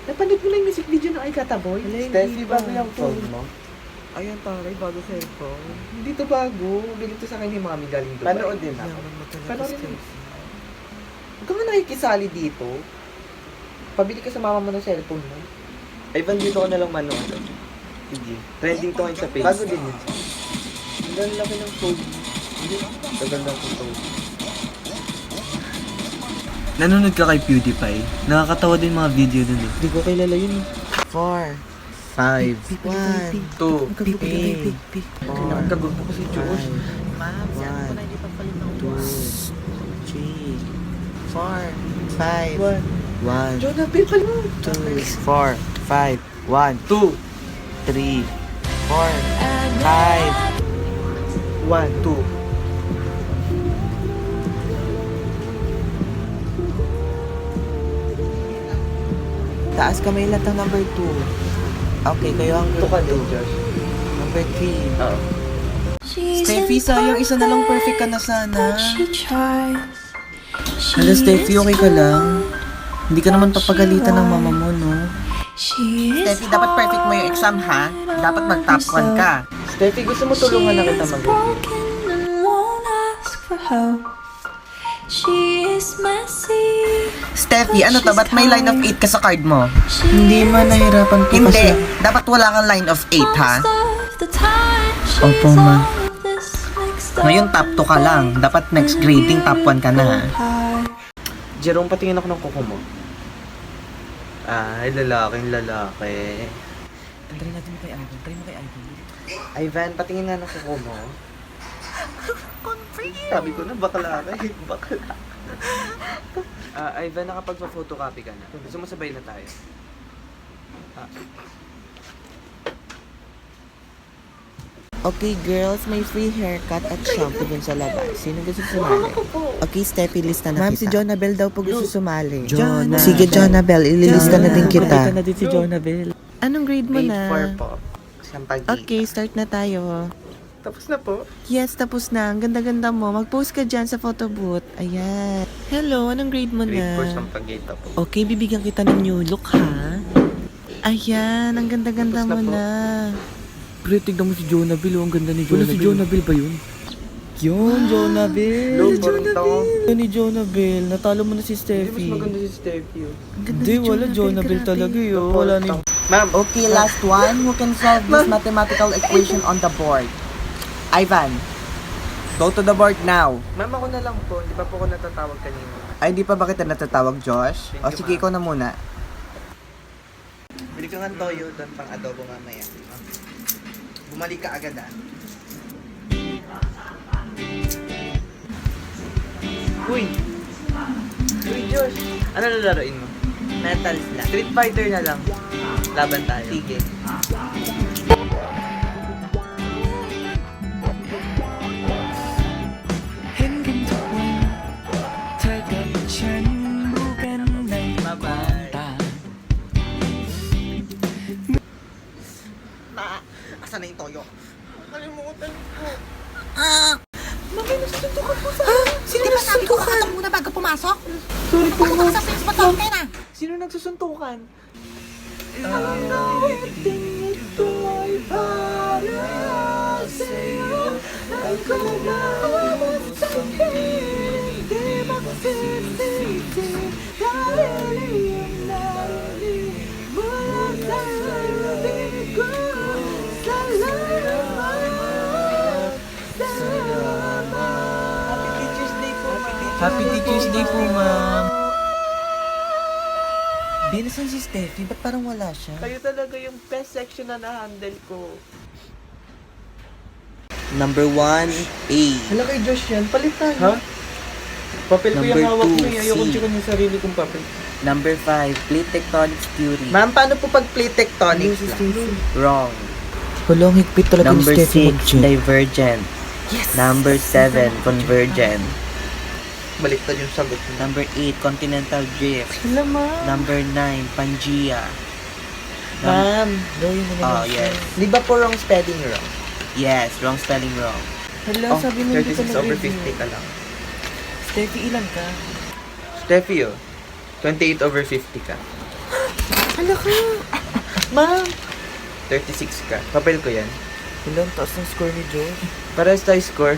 Napanood mo na yung music video ng Aikata Boy? Steffi, bago yung phone mo? Ayan, taray, bago cellphone. Hindi to bago. Bili to sa akin ni Mami galing Dubai. Panood din ako. Yaman mo talaga, Panoorin mo. Steffi. Huwag ka nga nakikisali dito. Pabili ka sa mama mo ng cellphone mo. Ivan, dito ko na lang manood. Sige. Trending to ngayon sa page. Bago din yun. Ang ganda laki ng phone. Gaganda ng phone. Nanonood ka kay PewDiePie? Nakakatawa din mga video dun eh. Hindi ko kilala yun. 4, 5, 1, 2, Nagkagusto ko si Josh. 1, 2, 3, 4, 5, 1, Jonathan, kalmo. 2, 4, 5, 1, 2, 3, 4, 5. 1, 2. Taas kamay lahat ng number 2. Okay, kayo ang Ito ka din, Josh. number 3. Oo. Steffi, sayang isa na lang perfect ka na sana. Hala, Hala, Steffi, okay ka lang? Hindi ka naman papagalitan ng mama mo, no? Steffi, dapat perfect mo yung exam, ha? Dapat mag-top 1 ka. Steffi, gusto mo tulungan na kita mag-review? She is messy. Steffi, ano to? Ba't may line of 8 ka sa card mo? Hindi man, nahirapan po Hindi. kasi. Dapat wala kang line of 8, ha? Opo, ma. Ngayon, top 2 ka lang. Dapat next grading, top 1 ka na. Jerome, patingin ako ng kuko mo. Ay, lalaking lalaki. Try natin mo kay Ivan. Try mo kay Ivan. Ivan, patingin nga ng kuko mo. Sabi ko na, bakla ka eh. Bakla. Ivan, nakapagpa-photocopy ka na. Gusto mo sabay na tayo? Okay, girls, may free haircut at shampoo dun sa labas. Sino gusto sumali? Okay, Steffi, lista na kita. Ma'am, si Jonabel daw po gusto sumali. Jonabel. Sige, Jonabel, ililista na din kita. na din si Jonabel. Anong grade mo Grade na? 4 po. Sampagita. Okay, start na tayo. Tapos na po. Yes, tapos na. Ang ganda-ganda mo. Mag-post ka dyan sa photo booth. Ayan. Hello, anong grade mo Grade na? 4 Sampaguita po. Okay, bibigyan kita ng new look, ha? Ayan, ang ganda-ganda Tapos na mo po. na. Pre, tignan mo si Jonabel, oh. Ang ganda ni Jonabel. Wala si Jonabel ba yun? Yun, Jonabel. Low, parang tao. Ito ni Jonabel. Natalo mo na si Hindi, mas Steffi. maganda si Steffi. Oh. Ang ganda Hindi, ni wala Jonabel grabe. talaga yun. Wala ni... Ma'am, Okay, last one. Who can solve this mathematical equation on the board? Ivan, go to the board now. ma'am, ako na lang po. Hindi pa po ako natatawag kanina. Ay, di pa ba kita natatawag, Josh? Thank O you, sige, ma'am. ikaw na muna. Bili ka nga ng toyo doon pang adobo mamaya. Bumalik ka agad ah. Uy! Uy, Josh! Ano lalaroin mo? Metal slap. Street Fighter na lang. Laban tayo. Sige. Asan na yung toyo? Kalimutan ko. Hindi ba sabi ko kakatok muna bago pumasok? Sorry po, ma'am. Sa face mo na. Sino nagsusuntukan? Happy Teacher's Day po, ma'am. Binasan si Steffi, ba't parang wala siya? Kayo talaga yung best section na na-handle ko. Number 1, A. Hala kay Josh yan, palit tayo. Ha? Papel ko yung Number hawak mo two, eh. Ayoko C. chikanin yung sarili kong papel. Number 5, plate tectonics theory. Ma'am, paano po pag plate tectonics lang? Wrong. Wala, ang higpit talaga Number ni Steffi 6, mag-check. divergent. Yes! Number 7, convergent. Baliktad yung sagot mo. Number 8, continental drift. Hala, ma'am. Number 9, Pangea. Ma'am, Gawin mo Oh, yes. di ba po wrong spelling wrong? Yes, wrong spelling wrong. Hala, Oh, sabi mo hindi ka 36 over nag-review. 50 ka lang. Steffi, ilan ka? Steffi, oh. 28 over 50 ka. Hala ka! Ma'am! 36 ka. Papel ko yan. Ilan taas ng score ni Josh? Parehas tayo score.